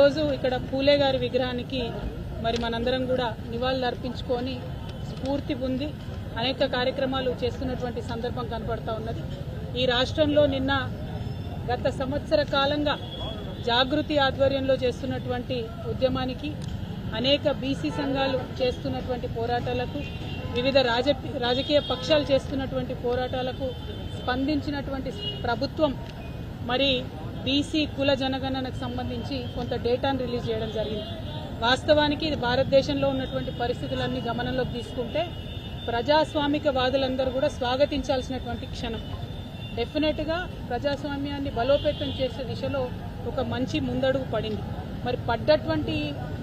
ఈరోజు ఇక్కడ పూలే గారి విగ్రహానికి మరి మనందరం కూడా నివాళులు అర్పించుకొని స్ఫూర్తి పొంది అనేక కార్యక్రమాలు చేస్తున్నటువంటి సందర్భం కనపడతా ఉన్నది. ఈ రాష్ట్రంలో నిన్న గత సంవత్సర కాలంగా జాగృతి ఆధ్వర్యంలో చేస్తున్నటువంటి ఉద్యమానికి, అనేక బీసీ సంఘాలు చేస్తున్నటువంటి పోరాటాలకు, వివిధ రాజకీయ పక్షాలు చేస్తున్నటువంటి పోరాటాలకు స్పందించినటువంటి ప్రభుత్వం మరి బీసీ కుల జనగణనకు సంబంధించి కొంత డేటాను రిలీజ్ చేయడం జరిగింది. వాస్తవానికి ఇది భారతదేశంలో ఉన్నటువంటి పరిస్థితులన్నీ గమనంలోకి తీసుకుంటే ప్రజాస్వామికవాదులందరూ కూడా స్వాగతించాల్సినటువంటి క్షణం. డెఫినెట్గా ప్రజాస్వామ్యాన్ని బలోపేతం చేసే దిశలో ఒక మంచి ముందడుగు పడింది. మరి పడ్డటువంటి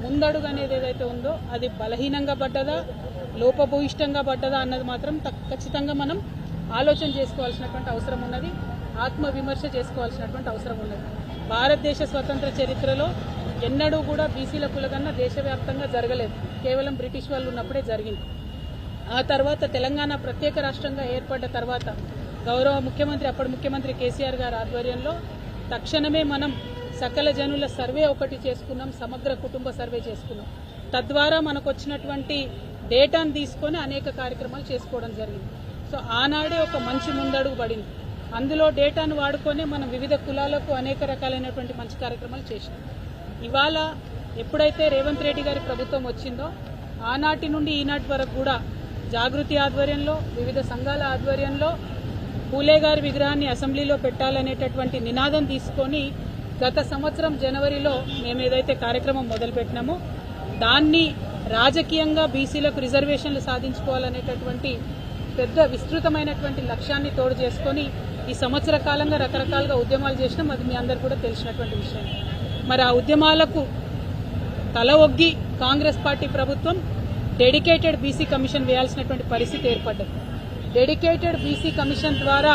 ముందడుగు అనేది ఏదైతే ఉందో అది బలహీనంగా పడ్డదా, లోపభూయిష్టంగా పడ్డదా అన్నది మాత్రం ఖచ్చితంగా మనం ఆలోచన చేసుకోవాల్సినటువంటి అవసరం ఉన్నది, ఆత్మవిమర్శ చేసుకోవాల్సినటువంటి అవసరం ఉన్నది. భారతదేశ స్వతంత్ర చరిత్రలో ఎన్నడూ కూడా బీసీల కులగన్న దేశవ్యాప్తంగా జరగలేదు, కేవలం బ్రిటిష్ వాళ్ళు ఉన్నప్పుడే జరిగింది. ఆ తర్వాత తెలంగాణ ప్రత్యేక రాష్ట్రంగా ఏర్పడ్డ తర్వాత గౌరవ ముఖ్యమంత్రి, అప్పటి ముఖ్యమంత్రి కేసీఆర్ గారి ఆధ్వర్యంలో తక్షణమే మనం సకల జనుల సర్వే ఒకటి చేసుకున్నాం, సమగ్ర కుటుంబ సర్వే చేసుకున్నాం. తద్వారా మనకు వచ్చినటువంటి డేటాను తీసుకొని అనేక కార్యక్రమాలు చేసుకోవడం జరిగింది. సో ఆనాడే ఒక మంచి ముందడుగు పడింది. అందులో డేటాను వాడుకొని మనం వివిధ కులాలకు అనేక రకాలైనటువంటి మంచి కార్యక్రమాలు చేసినాం. ఇవాళ ఎప్పుడైతే రేవంత్ రెడ్డి గారి ప్రభుత్వం వచ్చిందో ఆనాటి నుండి ఈనాటి వరకు కూడా జాగృతి ఆధ్వర్యంలో, వివిధ సంఘాల ఆధ్వర్యంలో పూలే గారి విగ్రహాన్ని అసెంబ్లీలో పెట్టాలనేటటువంటి నినాదం తీసుకొని గత సంవత్సరం జనవరిలో మేము ఏదైతే కార్యక్రమం మొదలుపెట్టినామో దాన్ని రాజకీయంగా బీసీలకు రిజర్వేషన్లు సాధించుకోవాలనేటటువంటి పెద్ద విస్తృతమైనటువంటి లక్ష్యాన్ని తోడు చేసుకొని ఈ సంవత్సర కాలంగా రకరకాలుగా ఉద్యమాలు చేసినాం. అది మీ అందరు కూడా తెలిసినటువంటి విషయం. మరి ఆ ఉద్యమాలకు తల ఒగ్గి కాంగ్రెస్ పార్టీ ప్రభుత్వం డెడికేటెడ్ బీసీ కమిషన్ వేయాల్సినటువంటి పరిస్థితి ఏర్పడ్డది. డెడికేటెడ్ బీసీ కమిషన్ ద్వారా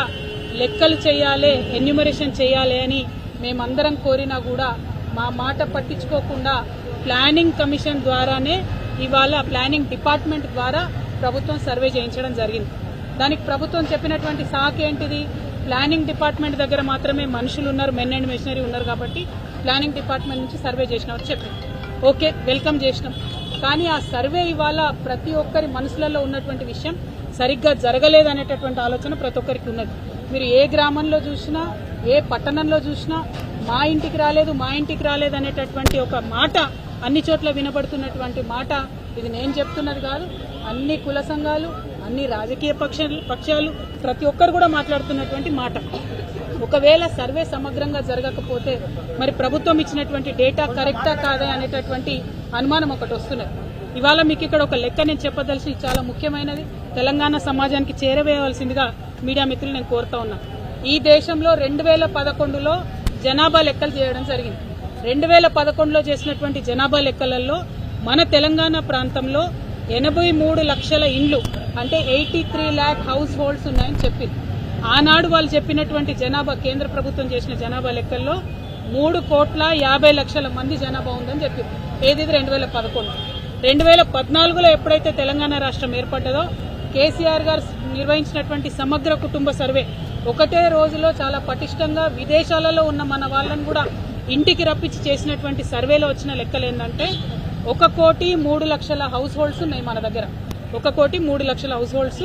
లెక్కలు చేయాలి, ఎన్యూమరేషన్ చేయాలి అని మేమందరం కోరినా కూడా మా మాట పట్టించుకోకుండా ప్లానింగ్ కమిషన్ ద్వారానే ఇవాళ ప్లానింగ్ డిపార్ట్మెంట్ ద్వారా ప్రభుత్వం సర్వే చేయించడం జరిగింది. దానికి ప్రభుత్వం చెప్పినటువంటి సాకు ఏంటిది? ప్లానింగ్ డిపార్ట్మెంట్ దగ్గర మాత్రమే మనుషులు ఉన్నారు, మెన్ అండ్ మెషినరీ ఉన్నారు కాబట్టి ప్లానింగ్ డిపార్ట్మెంట్ నుంచి సర్వే చేసినామని చెప్పారు. ఓకే, వెల్కమ్ చేసినాం. కానీ ఆ సర్వే ఇవాళ ప్రతి ఒక్కరి మనసులలో ఉన్నటువంటి విషయం సరిగ్గా జరగలేదనేటటువంటి ఆలోచన ప్రతి ఒక్కరికి ఉన్నది. మీరు ఏ గ్రామంలో చూసినా, ఏ పట్టణంలో చూసినా మా ఇంటికి రాలేదు అనేటటువంటి ఒక మాట అన్ని చోట్ల వినబడుతున్నటువంటి మాట. ఇది నేను చెప్తున్నది కాదు, అన్ని కుల సంఘాలు, అన్ని రాజకీయ పక్షాలు ప్రతి ఒక్కరు కూడా మాట్లాడుతున్నటువంటి మాట. ఒకవేళ సర్వే సమగ్రంగా జరగకపోతే మరి ప్రభుత్వం ఇచ్చినటువంటి డేటా కరెక్టా కాదా అనేటటువంటి అనుమానం ఒకటి వస్తున్నది. ఇవాళ మీకు ఇక్కడ ఒక లెక్క నేను చెప్పదలిసి చాలా ముఖ్యమైనది, తెలంగాణ సమాజానికి చేరవేయవలసిందిగా మీడియా మిత్రులు నేను కోరుతా ఉన్నా. ఈ దేశంలో 2011లో జనాభా లెక్కలు చేయడం జరిగింది. 2011లో చేసినటువంటి జనాభా లెక్కలలో మన తెలంగాణ ప్రాంతంలో 83 లక్షల ఇండ్లు అంటే 83 lakh హౌస్ హోల్డ్స్ ఉన్నాయని చెప్పింది. ఆనాడు వాళ్ళు చెప్పినటువంటి జనాభా, కేంద్ర ప్రభుత్వం చేసిన జనాభా లెక్కల్లో 3,50,00,000 మంది జనాభా ఉందని చెప్పింది. ఏది 2011. 2014లో ఎప్పుడైతే తెలంగాణ రాష్ట్రం ఏర్పడ్డదో కేసీఆర్ గారు నిర్వహించినటువంటి సమగ్ర కుటుంబ సర్వే ఒకటే రోజులో చాలా పటిష్టంగా విదేశాలలో ఉన్న మన వాళ్ళని కూడా ఇంటికి రప్పించి చేసినటువంటి సర్వేలో వచ్చిన లెక్కలు ఏంటంటే 1,03,00,000 హౌస్ హోల్డ్స్ ఉన్నాయి మన దగ్గర. 1,03,00,000 హౌస్ హోల్డ్స్,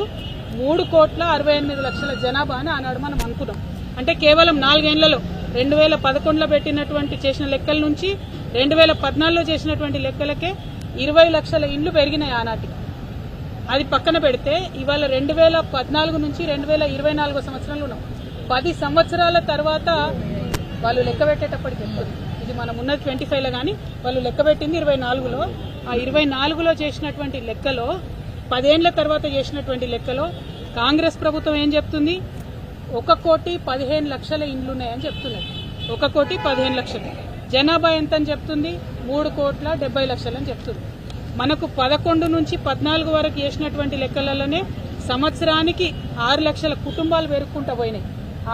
3,68,00,000 జనాభా అని ఆనాడు మనం అనుకున్నాం. అంటే కేవలం 4 ఏళ్లలో 2011లో పెట్టినటువంటి చేసిన లెక్కల నుంచి 2014లో చేసినటువంటి లెక్కలకే 20 లక్షల ఇండ్లు పెరిగినాయి ఆనాటికి. అది పక్కన పెడితే ఇవాళ 2014 నుంచి 2024 సంవత్సరంలో ఉన్నాం. 10 సంవత్సరాల తర్వాత వాళ్ళు లెక్క పెట్టేటప్పటికి ఇది మనం ఉన్నది 25లో, కానీ వాళ్ళు లెక్క పెట్టింది 24లో. ఆ 24లో చేసినటువంటి లెక్కలో 10 ఏళ్ల తర్వాత చేసినటువంటి లెక్కలో కాంగ్రెస్ ప్రభుత్వం ఏం చెప్తుంది? 1,15,00,000 ఇండ్లు ఉన్నాయని చెప్తున్నది. 1,15,00,000. జనాభా ఎంత అని చెప్తుంది? 3,70,00,000 అని చెప్తుంది. మనకు 11 నుంచి 14 వరకు చేసినటువంటి లెక్కలలోనే సంవత్సరానికి 6 లక్షల కుటుంబాలు పెరుగుకుంటూ పోయినాయి.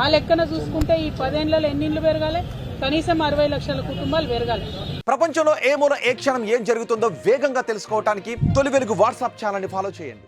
ఆ లెక్కన చూసుకుంటే ఈ 10 ఏళ్లలో ఎన్ని ఇండ్లు పెరగాలి? కనీసం 60 లక్షల కుటుంబాలు పెరగాలి. ప్రపంచంలో ఏ మూల ఏ క్షణం ఏం జరుగుతుందో వేగంగా తెలుసుకోవడానికి తొలి వెలుగు వాట్సాప్ ఛానల్ని ఫాలో చేయండి.